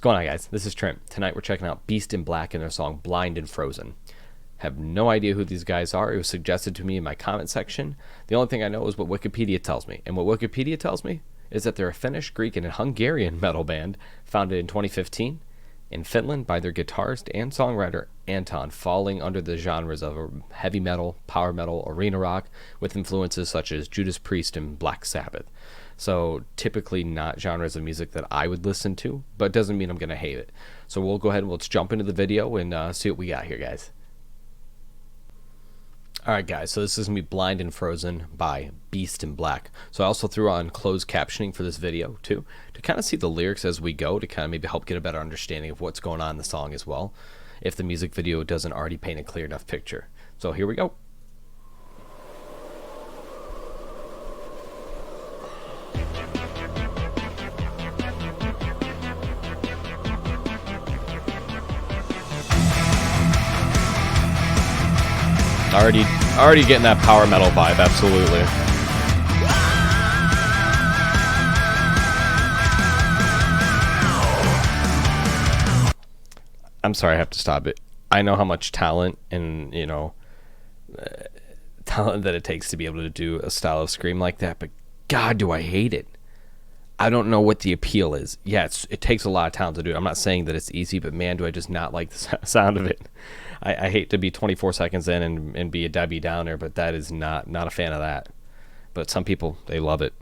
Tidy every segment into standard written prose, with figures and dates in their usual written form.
going on, guys? This is Trent. Tonight we're checking out Beast in Black and their song Blind and Frozen. Have no idea who these guys are. It was suggested to me in my comment section. The only thing I know is what Wikipedia tells me. And what Wikipedia tells me is that they're a Finnish, Greek, and Hungarian metal band founded in 2015 in Finland by their guitarist and songwriter Anton, falling under the genres of heavy metal, power metal, arena rock, with influences such as Judas Priest and Black Sabbath. So typically not genres of music that I would listen to, but it doesn't mean I'm going to hate it. So we'll go ahead and let's jump into the video and see what we got here, guys. Alright guys, so this is going to be Blind and Frozen by Beast in Black. So I also threw on closed captioning for this video too, to kind of see the lyrics as we go, to kind of maybe help get a better understanding of what's going on in the song as well, if the music video doesn't already paint a clear enough picture. So here we go. Already getting that power metal vibe, absolutely. I'm sorry, I have to stop it. I know how much talent and, talent that it takes to be able to do a style of scream like that, but God, do I hate it. I don't know what the appeal is. Yeah, it takes a lot of talent to do it. I'm not saying that it's easy, but man, do I just not like the sound of it. I hate to be 24 seconds in and be a Debbie Downer, but that is not a fan of that. But some people, they love it.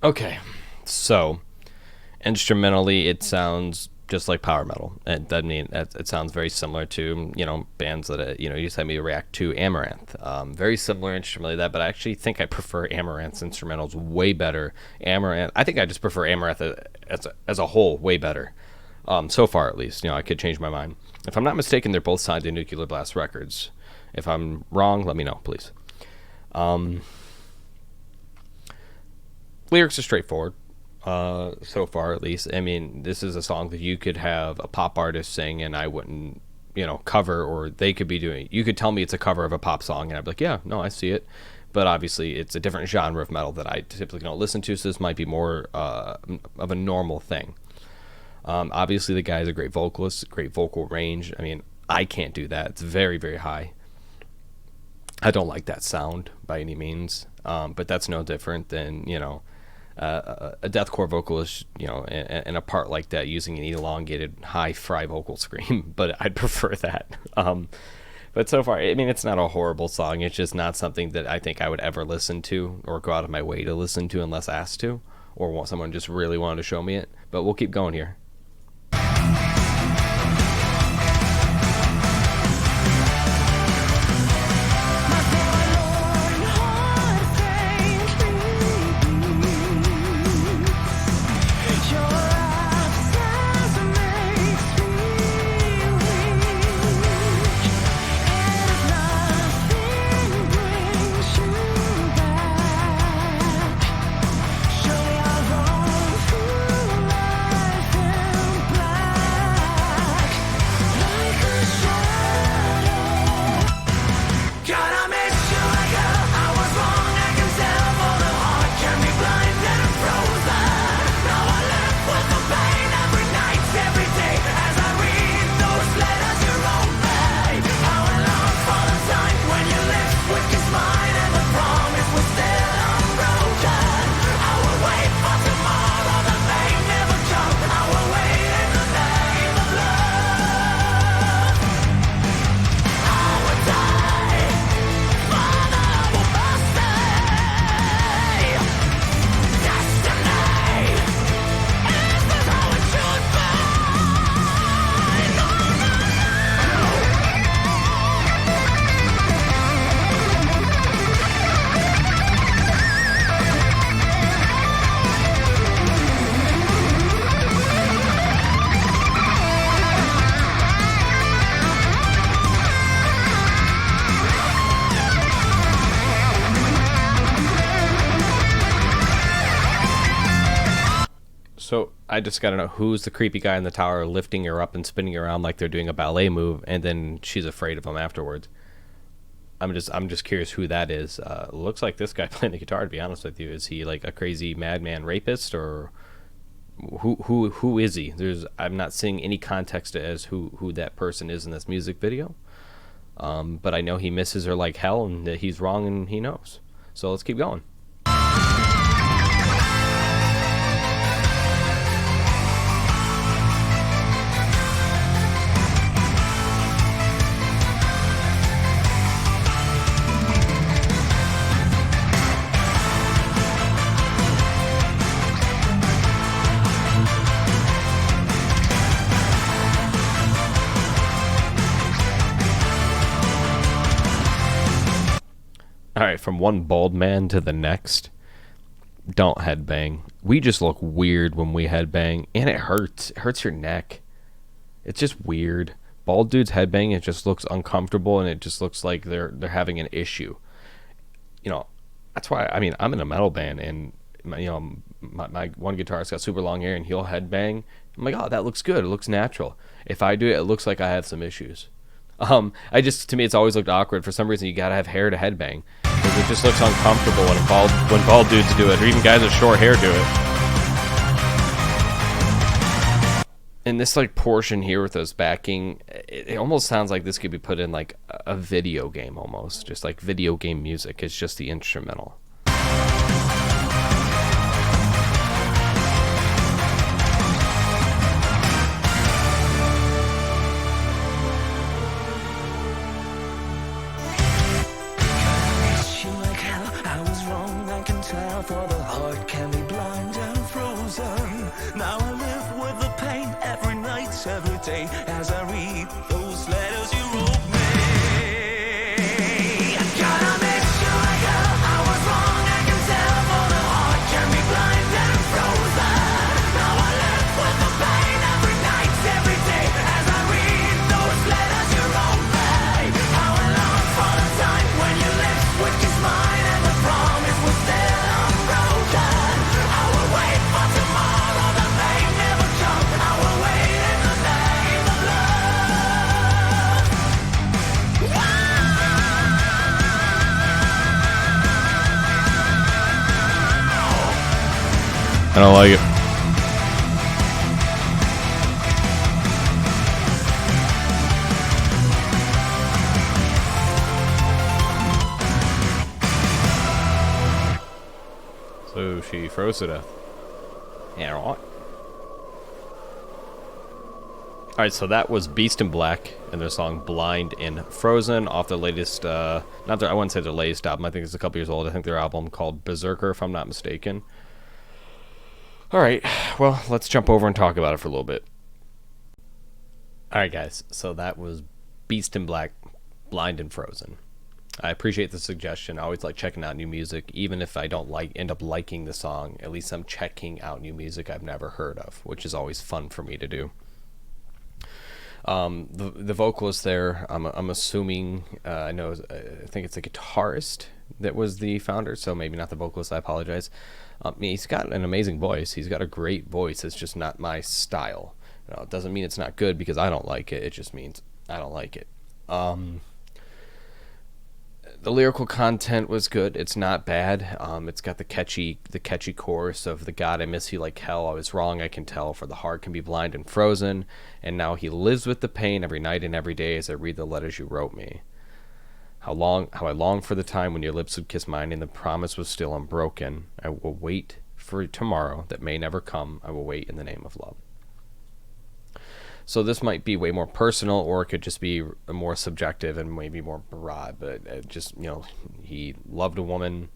Okay, so instrumentally it sounds just like power metal. It sounds very similar to bands that you used to have me react to, Amaranth. Very similar instrumentally that, but I actually think I prefer Amaranth's instrumentals way better. I think I just prefer Amaranth as a whole way better. So far at least. I could change my mind. If I'm not mistaken, they're both signed to Nuclear Blast Records. If I'm wrong, let me know, please. Lyrics are straightforward, so far at least. I mean, this is a song that you could have a pop artist sing and I wouldn't, cover, or they could be doing. You could tell me it's a cover of a pop song and I'd be like, yeah, no, I see it. But obviously it's a different genre of metal that I typically don't listen to, so this might be more of a normal thing. Obviously the guy's a great vocalist, great vocal range. I mean, I can't do that. It's very, very high. I don't like that sound by any means, but that's no different than, a deathcore vocalist, in a part like that using an elongated high fry vocal scream, but I'd prefer that. But so far, I mean, it's not a horrible song. It's just not something that I think I would ever listen to or go out of my way to listen to unless asked to, or someone just really wanted to show me it. But we'll keep going here. So I just gotta know who's the creepy guy in the tower lifting her up and spinning her around like they're doing a ballet move, and then she's afraid of him afterwards. I'm just curious who that is. Looks like this guy playing the guitar. To be honest with you, is he like a crazy madman rapist, or who is he? I'm not seeing any context as who that person is in this music video. But I know he misses her like hell, and that he's wrong, and he knows. So let's keep going. All right, from one bald man to the next. Don't headbang. We just look weird when we headbang, and it hurts. It hurts your neck. It's just weird. Bald dudes headbang, it just looks uncomfortable, and it just looks like they're having an issue. You know, that's why. I mean, I'm in a metal band, and my one guitarist got super long hair, and he'll headbang. I'm like, oh, that looks good. It looks natural. If I do it, it looks like I have some issues. To me, it's always looked awkward. For some reason, you gotta have hair to headbang. Because it just looks uncomfortable when bald dudes do it, or even guys with short hair do it. And this like portion here with those backing, it almost sounds like this could be put in like a video game almost. Just like video game music. It's just the instrumental. For the heart can be blind and frozen. Now I live with the pain every night, every day, as I read those letters you wrote me. Gotta miss you like hell. I was wrong, I can tell. For the heart can be blind and frozen. Now I live with the pain every night, every day, as I read those letters you wrote me. How I long for the time when your lips would kiss mine and the promise was there. I don't like it. So she froze to death. Yeah, right. Alright, so that was Beast in Black and their song Blind and Frozen off their latest, I wouldn't say their latest album, I think it's a couple years old. I think their album called Berserker, if I'm not mistaken. Alright, well, let's jump over and talk about it for a little bit. Alright guys, so that was Beast in Black, Blind and Frozen. I appreciate the suggestion. I always like checking out new music. Even if I don't end up liking the song, at least I'm checking out new music I've never heard of, which is always fun for me to do. The vocalist there, I'm assuming, I think it's a guitarist that was the founder, so maybe not the vocalist, I apologize. He's got an amazing voice. He's got a great voice. It's just not my style. It doesn't mean it's not good because I don't like it. It just means I don't like it. The lyrical content was good. It's not bad. It's got the catchy chorus of "The God I miss you like hell. I was wrong, I can tell. For the heart can be blind and frozen. And now he lives with the pain every night and every day as I read the letters you wrote me. How I long for the time when your lips would kiss mine and the promise was still unbroken. I will wait for tomorrow that may never come. I will wait in the name of love." So this might be way more personal, or it could just be more subjective and maybe more broad. But he loved a woman.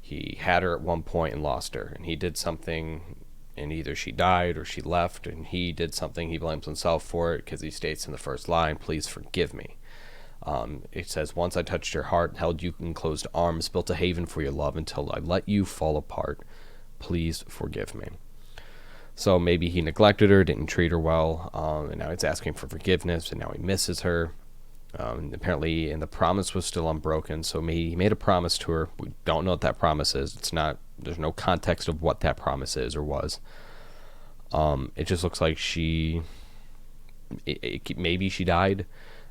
He had her at one point and lost her. And he did something, and either she died or she left. And he did something. He blames himself for it because he states in the first line, "Please forgive me." It says, "Once I touched your heart, held you in closed arms, built a haven for your love until I let you fall apart. Please forgive me." So maybe he neglected her, didn't treat her well, and now he's asking for forgiveness, and now he misses her. And apparently, and the promise was still unbroken, so he made a promise to her. We don't know what that promise is. There's no context of what that promise is or was. It just looks like maybe she died.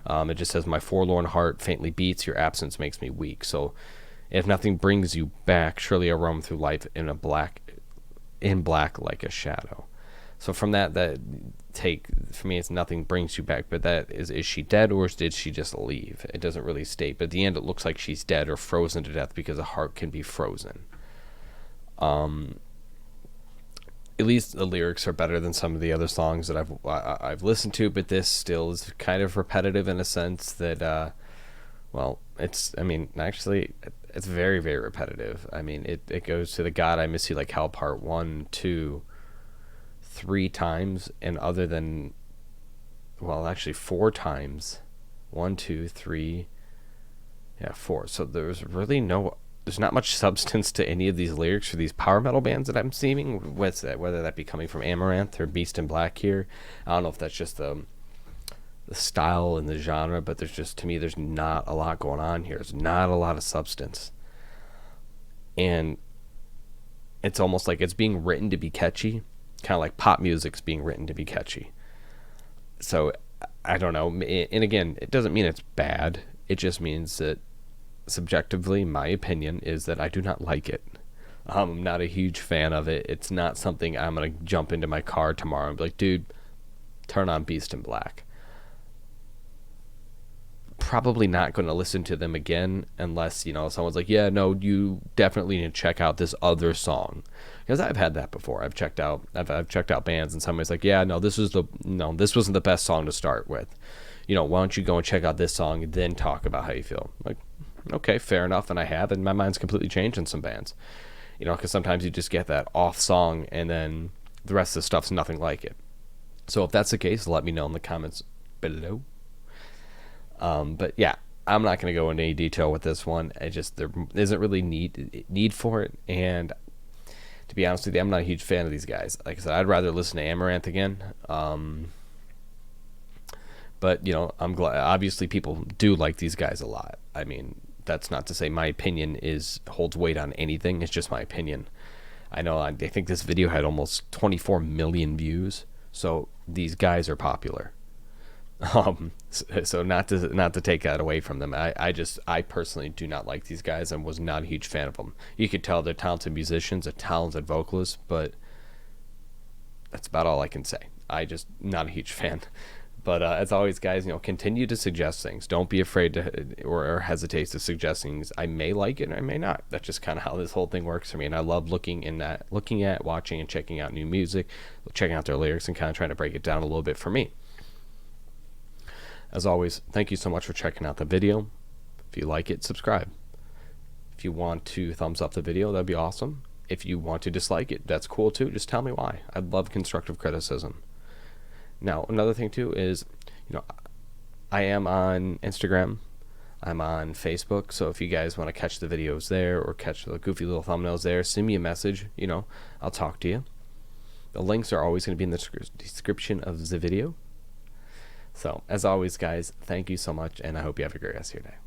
It just says, "My forlorn heart faintly beats. Your absence makes me weak." So, if nothing brings you back, surely I roam through life in black like a shadow. So from that take for me, it's nothing brings you back. But that is she dead or did she just leave? It doesn't really state. But at the end, it looks like she's dead or frozen to death because a heart can be frozen. At least the lyrics are better than some of the other songs that I've listened to, but this still is kind of repetitive in a sense that, actually, it's very, very repetitive. I mean, it goes to the God I Miss You Like Hell part 1, 2, 3 times, and other than, actually 4 times. 1, 2, 3, 4. So there's not much substance to any of these lyrics for these power metal bands that I'm seeing. What's that? Whether that be coming from Amaranth or Beast in Black here, I don't know if that's just the style and the genre, but there's not a lot going on here. There's not a lot of substance, and it's almost like it's being written to be catchy, kind of like pop music's being written to be catchy. So I don't know. And again, it doesn't mean it's bad. It just means that subjectively, my opinion is that I do not like it. I'm not a huge fan of it. It's not something I'm going to jump into my car tomorrow and be like, dude, turn on Beast in Black. Probably not going to listen to them again unless, someone's like, yeah, no, you definitely need to check out this other song. Because I've had that before. I've checked out bands and somebody's like, yeah, no, this wasn't the best song to start with. Why don't you go and check out this song and then talk about how you feel? Like, okay, fair enough, and I have, and my mind's completely changed in some bands. Because sometimes you just get that off song, and then the rest of the stuff's nothing like it. So if that's the case, let me know in the comments below. But yeah, I'm not going to go into any detail with this one. There isn't really need for it, and to be honest with you, I'm not a huge fan of these guys. Like I said, I'd rather listen to Amaranth again. But I'm glad. Obviously, people do like these guys a lot. I mean, that's not to say my opinion holds weight on anything. It's just my opinion. I know. I think this video had almost 24 million views. So these guys are popular. So not to take that away from them. I personally do not like these guys and was not a huge fan of them. You could tell they're talented musicians, a talented vocalist, but that's about all I can say. I just not a huge fan. But as always, guys, continue to suggest things. Don't be afraid to or hesitate to suggest things. I may like it and I may not. That's just kind of how this whole thing works for me. And I love looking at, watching, and checking out new music, checking out their lyrics, and kind of trying to break it down a little bit for me. As always, thank you so much for checking out the video. If you like it, subscribe. If you want to thumbs up the video, that'd be awesome. If you want to dislike it, that's cool too. Just tell me why. I'd love constructive criticism. Now, another thing too is, I am on Instagram. I'm on Facebook. So if you guys want to catch the videos there or catch the goofy little thumbnails there, send me a message. I'll talk to you. The links are always going to be in the description of the video. So, as always, guys, thank you so much, and I hope you have a great rest of your day.